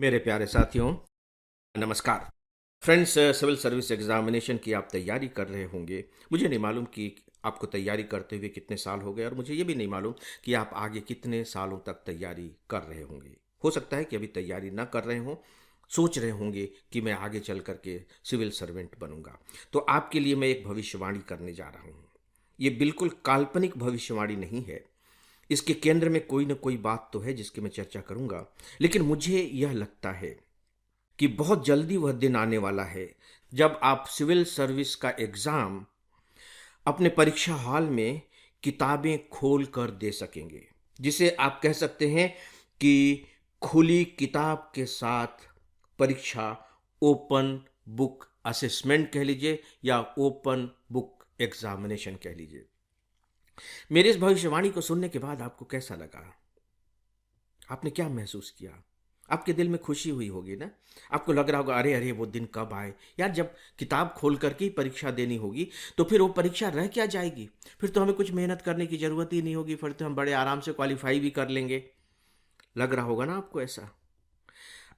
मेरे प्यारे साथियों, नमस्कार। फ्रेंड्स, सिविल सर्विस एग्जामिनेशन की आप तैयारी कर रहे होंगे। मुझे नहीं मालूम कि आपको तैयारी करते हुए कितने साल हो गए, और मुझे ये भी नहीं मालूम कि आप आगे कितने सालों तक तैयारी कर रहे होंगे। हो सकता है कि अभी तैयारी ना कर रहे हों, सोच रहे होंगे कि मैं आगे चल करके सिविल सर्वेंट बनूंगा। तो आपके लिए मैं एक भविष्यवाणी करने जा रहा हूँ। ये बिल्कुल काल्पनिक भविष्यवाणी नहीं है। इसके केंद्र में कोई ना कोई बात तो है जिसकी मैं चर्चा करूंगा, लेकिन मुझे यह लगता है कि बहुत जल्दी वह दिन आने वाला है जब आप सिविल सर्विस का एग्जाम अपने परीक्षा हॉल में किताबें खोल कर दे सकेंगे, जिसे आप कह सकते हैं कि खुली किताब के साथ परीक्षा, ओपन बुक असेसमेंट कह लीजिए या ओपन बुक एग्जामिनेशन कह लीजिए। मेरी इस भविष्यवाणी को सुनने के बाद आपको कैसा लगा? आपने क्या महसूस किया? आपके दिल में खुशी हुई होगी ना? आपको लग रहा होगा, अरे अरे वो दिन कब आए यार, जब किताब खोल करके ही परीक्षा देनी होगी तो फिर वो परीक्षा रह क्या जाएगी। फिर तो हमें कुछ मेहनत करने की जरूरत ही नहीं होगी, फिर तो हम बड़े आराम से क्वालिफाई भी कर लेंगे। लग रहा होगा ना आपको ऐसा?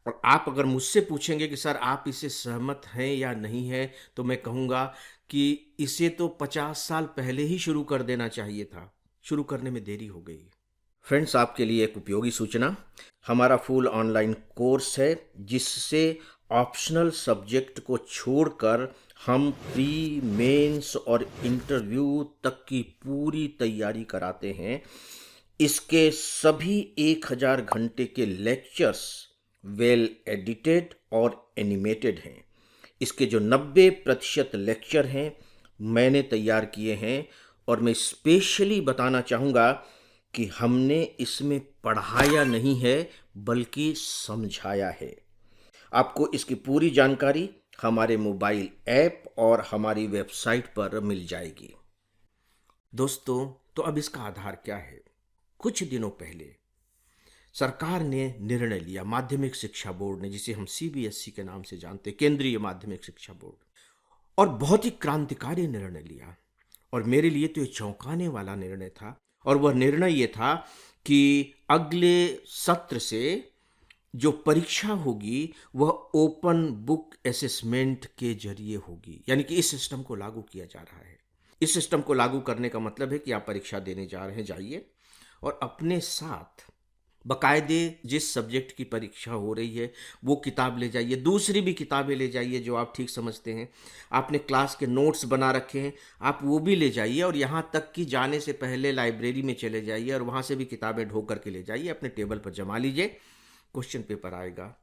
और आप अगर मुझसे पूछेंगे कि सर आप इससे सहमत हैं या नहीं है, तो मैं कहूँगा कि इसे तो 50 साल पहले ही शुरू कर देना चाहिए था। शुरू करने में देरी हो गई। फ्रेंड्स, आपके लिए एक उपयोगी सूचना। हमारा फुल ऑनलाइन कोर्स है जिससे ऑप्शनल सब्जेक्ट को छोड़कर हम प्री, मेंस और इंटरव्यू तक की पूरी तैयारी कराते हैं। इसके सभी 1000 घंटे के लेक्चर्स वेल एडिटेड और एनिमेटेड हैं। इसके जो 90% लेक्चर हैं मैंने तैयार किए हैं, और मैं स्पेशली बताना चाहूँगा कि हमने इसमें पढ़ाया नहीं है बल्कि समझाया है। आपको इसकी पूरी जानकारी हमारे मोबाइल ऐप और हमारी वेबसाइट पर मिल जाएगी। दोस्तों, तो अब इसका आधार क्या है? कुछ दिनों पहले सरकार ने निर्णय लिया, माध्यमिक शिक्षा बोर्ड ने, जिसे हम सीबीएसई के नाम से जानते हैं, केंद्रीय माध्यमिक शिक्षा बोर्ड, और बहुत ही क्रांतिकारी निर्णय लिया। और मेरे लिए तो ये चौंकाने वाला निर्णय था। और वह निर्णय ये था कि अगले सत्र से जो परीक्षा होगी वह ओपन बुक असेसमेंट के जरिए होगी। यानी कि इस सिस्टम को लागू किया जा रहा है। इस सिस्टम को लागू करने का मतलब है कि आप परीक्षा देने जा रहे हैं, जाइए और अपने साथ बकायदे जिस सब्जेक्ट की परीक्षा हो रही है वो किताब ले जाइए, दूसरी भी किताबें ले जाइए जो आप ठीक समझते हैं। आपने क्लास के नोट्स बना रखे हैं, आप वो भी ले जाइए, और यहाँ तक कि जाने से पहले लाइब्रेरी में चले जाइए और वहाँ से भी किताबें ढो करके ले जाइए, अपने टेबल पर जमा लीजिए। क्वेश्चन पेपर आएगा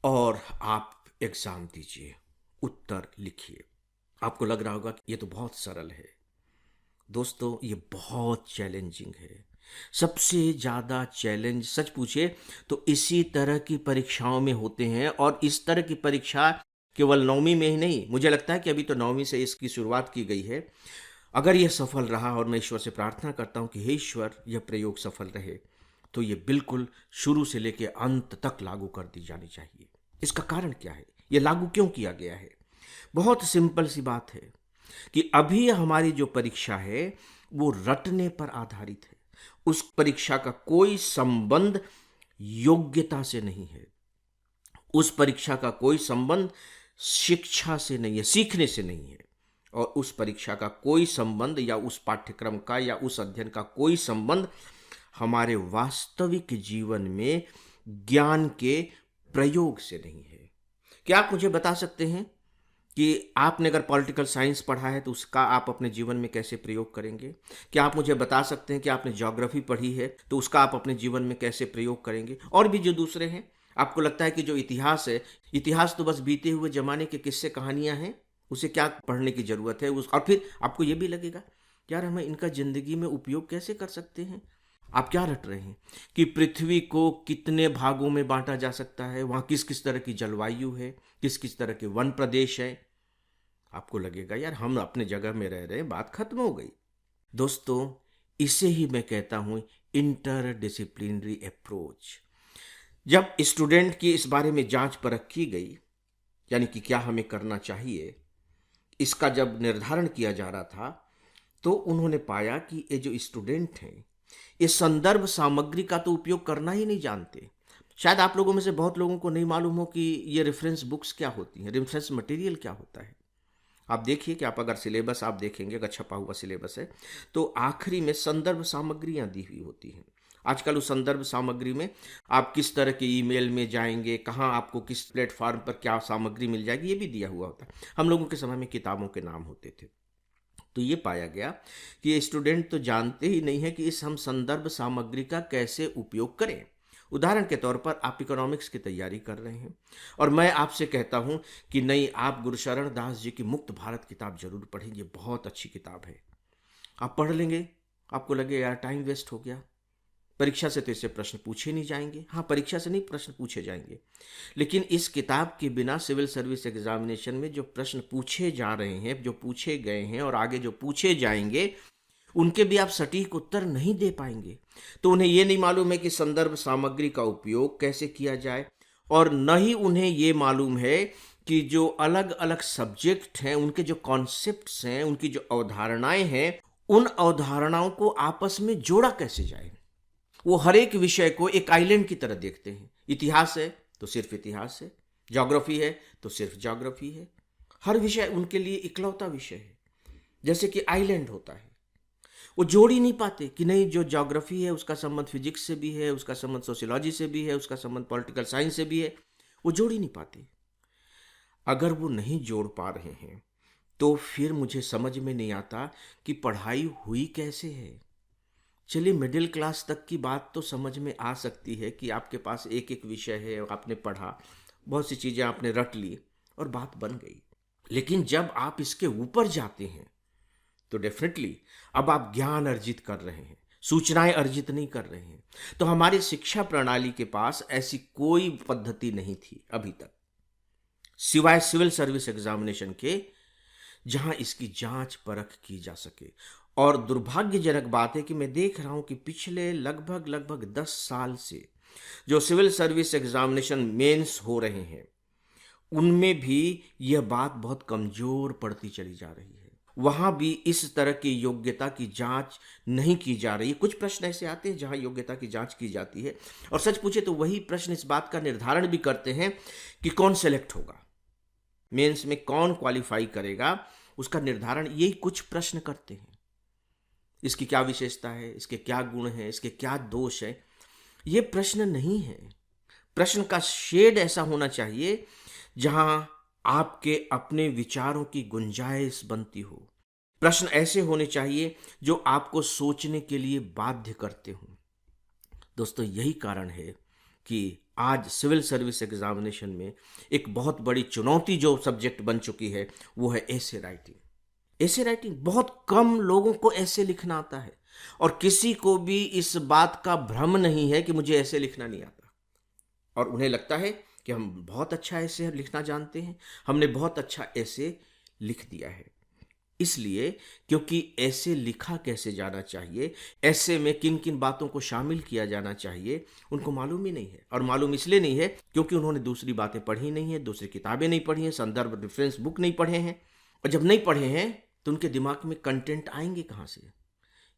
और आप एग्ज़ाम दीजिए, उत्तर लिखिए। आपको लग रहा होगा कि ये तो बहुत सरल है। दोस्तों, ये बहुत चैलेंजिंग है। सबसे ज़्यादा चैलेंज सच पूछे तो इसी तरह की परीक्षाओं में होते हैं, और इस तरह की परीक्षा केवल 9वीं में ही नहीं, मुझे लगता है कि अभी तो 9वीं से इसकी शुरुआत की गई है। अगर यह सफल रहा, और मैं ईश्वर से प्रार्थना करता हूँ कि हे ईश्वर यह प्रयोग सफल रहे, तो ये बिल्कुल शुरू से लेकर अंत तक लागू कर दी जानी चाहिए। इसका कारण क्या है? ये लागू क्यों किया गया है? बहुत सिंपल सी बात है कि अभी हमारी जो परीक्षा है वो रटने पर आधारित है। उस परीक्षा का कोई संबंध योग्यता से नहीं है। उस परीक्षा का कोई संबंध शिक्षा से नहीं है, सीखने से नहीं है। और उस परीक्षा का कोई संबंध, या उस पाठ्यक्रम का या उस अध्ययन का कोई संबंध हमारे वास्तविक जीवन में ज्ञान के प्रयोग से नहीं है। क्या आप मुझे बता सकते हैं कि आपने अगर पॉलिटिकल साइंस पढ़ा है तो उसका आप अपने जीवन में कैसे प्रयोग करेंगे? क्या आप मुझे बता सकते हैं कि आपने ज्योग्राफी पढ़ी है तो उसका आप अपने जीवन में कैसे प्रयोग करेंगे? और भी जो दूसरे हैं, आपको लगता है कि जो इतिहास है, इतिहास तो बस बीते हुए जमाने के किस्से कहानियां हैं, उसे क्या पढ़ने की जरूरत है? और फिर आपको ये भी लगेगा, यार हमें इनका जिंदगी में उपयोग कैसे कर सकते हैं? आप क्या रट रहे हैं कि पृथ्वी को कितने भागों में बांटा जा सकता है, वहां किस किस तरह की जलवायु है, किस किस तरह के वन प्रदेश है। आपको लगेगा यार हम अपने जगह में रह रहे हैं, बात खत्म हो गई। दोस्तों, इसे ही मैं कहता हूं इंटर डिसिप्लिनरी अप्रोच। जब स्टूडेंट की इस बारे में जांच परख की गई, यानी कि क्या हमें करना चाहिए, इसका जब निर्धारण किया जा रहा था, तो उन्होंने पाया कि ये जो स्टूडेंट हैं ये संदर्भ सामग्री का तो उपयोग करना ही नहीं जानते। शायद आप लोगों में से बहुत लोगों को नहीं मालूम हो कि ये रेफरेंस बुक्स क्या होती हैं, रेफरेंस मटेरियल क्या होता है। आप देखिए कि आप अगर सिलेबस आप देखेंगे, अगर छपा हुआ सिलेबस है, तो आखिरी में संदर्भ सामग्रियां दी हुई होती हैं। आजकल उस संदर्भ सामग्री में आप किस तरह के ईमेल में जाएंगे, कहाँ आपको किस प्लेटफॉर्म पर क्या सामग्री मिल जाएगी, ये भी दिया हुआ होता है। हम लोगों के समय में किताबों के नाम होते थे। तो ये पाया गया कि ये स्टूडेंट तो जानते ही नहीं है कि इस हम संदर्भ सामग्री का कैसे उपयोग करें। उदाहरण के तौर पर आप इकोनॉमिक्स की तैयारी कर रहे हैं और मैं आपसे कहता हूं कि नहीं, आप गुरुशरण दास जी की मुक्त भारत किताब जरूर पढ़ेंगे, बहुत अच्छी किताब है। आप पढ़ लेंगे, आपको लगे यार टाइम वेस्ट हो गया, परीक्षा से तो इससे प्रश्न पूछे नहीं जाएंगे। हाँ, परीक्षा से नहीं प्रश्न पूछे जाएंगे, लेकिन इस किताब के बिना सिविल सर्विस एग्जामिनेशन में जो प्रश्न पूछे जा रहे हैं, जो पूछे गए हैं और आगे जो पूछे जाएंगे, उनके भी आप सटीक उत्तर नहीं दे पाएंगे। तो उन्हें यह नहीं मालूम है कि संदर्भ सामग्री का उपयोग कैसे किया जाए, और न ही उन्हें ये मालूम है कि जो अलग अलग सब्जेक्ट हैं, उनके जो कॉन्सेप्ट्स हैं, उनकी जो अवधारणाएं हैं, उन अवधारणाओं को आपस में जोड़ा कैसे जाए। वो हर एक विषय को एक आइलैंड की तरह देखते हैं। इतिहास है तो सिर्फ इतिहास है, ज्योग्राफी है तो सिर्फ ज्योग्राफी है। हर विषय उनके लिए इकलौता विषय है, जैसे कि आइलैंड होता है। वो जोड़ ही नहीं पाते कि नहीं, जो ज्योग्राफी है उसका संबंध फिजिक्स से भी है, उसका संबंध सोशियोलॉजी से भी है, उसका संबंध पॉलिटिकल साइंस से भी है। वो जोड़ ही नहीं पाते। अगर वो नहीं जोड़ पा रहे हैं तो फिर मुझे समझ में नहीं आता कि पढ़ाई हुई कैसे है। चलिए, मिडिल क्लास तक की बात तो समझ में आ सकती है कि आपके पास एक एक विषय है और आपने पढ़ा, बहुत सी चीज़ें आपने रट ली और बात बन गई। लेकिन जब आप इसके ऊपर जाते हैं तो डेफिनेटली अब आप ज्ञान अर्जित कर रहे हैं, सूचनाएं अर्जित नहीं कर रहे हैं। तो हमारी शिक्षा प्रणाली के पास ऐसी कोई पद्धति नहीं थी अभी तक, सिवाय सिविल सर्विस एग्जामिनेशन के, जहां इसकी जांच परख की जा सके। और दुर्भाग्यजनक बात है कि मैं देख रहा हूं कि पिछले लगभग 10 साल से जो सिविल सर्विस एग्जामिनेशन मेंस हो रहे हैं, उनमें भी यह बात बहुत कमजोर पड़ती चली जा रही है। वहां भी इस तरह की योग्यता की जांच नहीं की जा रही है। कुछ प्रश्न ऐसे आते हैं जहां योग्यता की जांच की जाती है, और सच पूछे तो वही प्रश्न इस बात का निर्धारण भी करते हैं कि कौन सेलेक्ट होगा, मेंस में कौन क्वालिफाई करेगा, उसका निर्धारण यही कुछ प्रश्न करते हैं। इसकी क्या विशेषता है, इसके क्या गुण हैं, इसके क्या दोष है, ये प्रश्न नहीं है। प्रश्न का शेड ऐसा होना चाहिए जहां आपके अपने विचारों की गुंजाइश बनती हो। प्रश्न ऐसे होने चाहिए जो आपको सोचने के लिए बाध्य करते हों। दोस्तों, यही कारण है कि आज सिविल सर्विस एग्जामिनेशन में एक बहुत बड़ी चुनौती जो सब्जेक्ट बन चुकी है वो है ऐसे राइटिंग। ऐसे राइटिंग, बहुत कम लोगों को ऐसे लिखना आता है, और किसी को भी इस बात का भ्रम नहीं है कि मुझे ऐसे लिखना नहीं आता। और उन्हें लगता है कि हम बहुत अच्छा ऐसे लिखना जानते हैं, हमने बहुत अच्छा ऐसे लिख दिया है। इसलिए क्योंकि ऐसे लिखा कैसे जाना चाहिए, ऐसे में किन किन बातों को शामिल किया जाना चाहिए, उनको मालूम ही नहीं है। और मालूम इसलिए नहीं है क्योंकि उन्होंने दूसरी बातें पढ़ी नहीं है, दूसरी किताबें नहीं पढ़ी हैं, संदर्भ रेफरेंस बुक नहीं पढ़े हैं। और जब नहीं पढ़े हैं तो उनके दिमाग में कंटेंट आएंगे कहाँ से।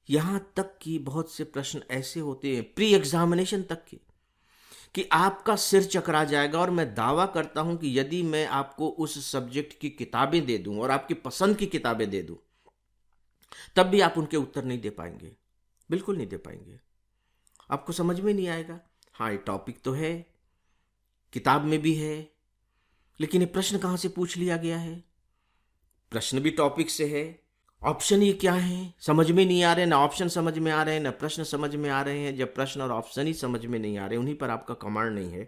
यहां तक कि बहुत से प्रश्न ऐसे होते हैं प्री एग्जामिनेशन तक के कि आपका सिर चकरा जाएगा। और मैं दावा करता हूं कि यदि मैं आपको उस सब्जेक्ट की किताबें दे दूं और आपकी पसंद की किताबें दे दूं, तब भी आप उनके उत्तर नहीं दे पाएंगे, बिल्कुल नहीं दे पाएंगे। आपको समझ में नहीं आएगा। हाँ, ये टॉपिक तो है, किताब में भी है, लेकिन ये प्रश्न कहां से पूछ लिया गया है। प्रश्न भी टॉपिक से है, ऑप्शन ये क्या है समझ में नहीं आ रहे, ना ऑप्शन समझ में आ रहे हैं, ना प्रश्न समझ में आ रहे हैं। जब प्रश्न और ऑप्शन ही समझ में नहीं आ रहे, उन्हीं पर आपका कमांड नहीं है,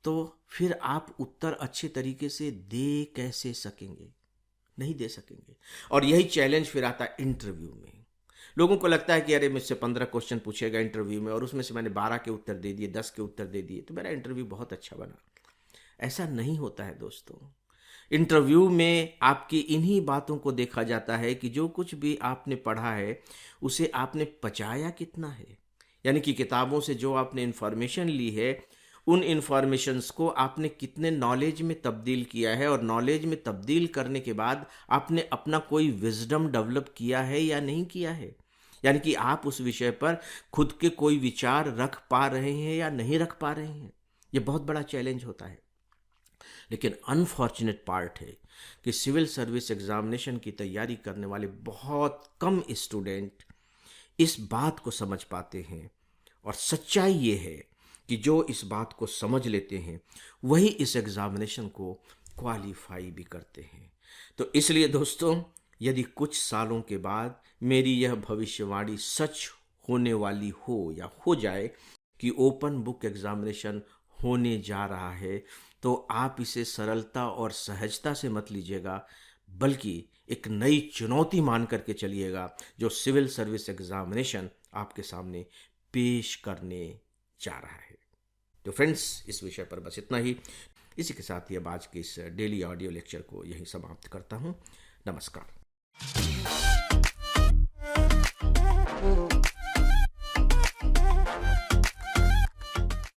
तो फिर आप उत्तर अच्छे तरीके से दे कैसे सकेंगे? नहीं दे सकेंगे। और यही चैलेंज फिर आता है इंटरव्यू में। लोगों को लगता है कि अरे मुझसे 15 क्वेश्चन पूछेगा इंटरव्यू में और उसमें से मैंने 12 के उत्तर दे दिए, 10 के उत्तर दे दिए, तो मेरा इंटरव्यू बहुत अच्छा बना। ऐसा नहीं होता है दोस्तों। इंटरव्यू में आपकी इन्हीं बातों को देखा जाता है कि जो कुछ भी आपने पढ़ा है उसे आपने पचाया कितना है। यानी कि किताबों से जो आपने इन्फॉर्मेशन ली है, उन इन्फॉर्मेशंस को आपने कितने नॉलेज में तब्दील किया है, और नॉलेज में तब्दील करने के बाद आपने अपना कोई विजडम डेवलप किया है या नहीं किया है। यानी कि आप उस विषय पर खुद के कोई विचार रख पा रहे हैं या नहीं रख पा रहे हैं। ये बहुत बड़ा चैलेंज होता है। लेकिन अनफॉर्चुनेट पार्ट है कि सिविल सर्विस एग्जामिनेशन की तैयारी करने वाले बहुत कम स्टूडेंट इस बात को समझ पाते हैं। और सच्चाई ये है कि जो इस बात को समझ लेते हैं वही इस एग्जामिनेशन को क्वालिफाई भी करते हैं। तो इसलिए दोस्तों, यदि कुछ सालों के बाद मेरी यह भविष्यवाणी सच होने वाली हो या हो जाए कि ओपन बुक एग्जामिनेशन होने जा रहा है, तो आप इसे सरलता और सहजता से मत लीजिएगा, बल्कि एक नई चुनौती मान करके चलिएगा जो सिविल सर्विस एग्जामिनेशन आपके सामने पेश करने जा रहा है। तो फ्रेंड्स, इस विषय पर बस इतना ही। इसी के साथ ही अब आज के इस डेली ऑडियो लेक्चर को यहीं समाप्त करता हूँ। नमस्कार।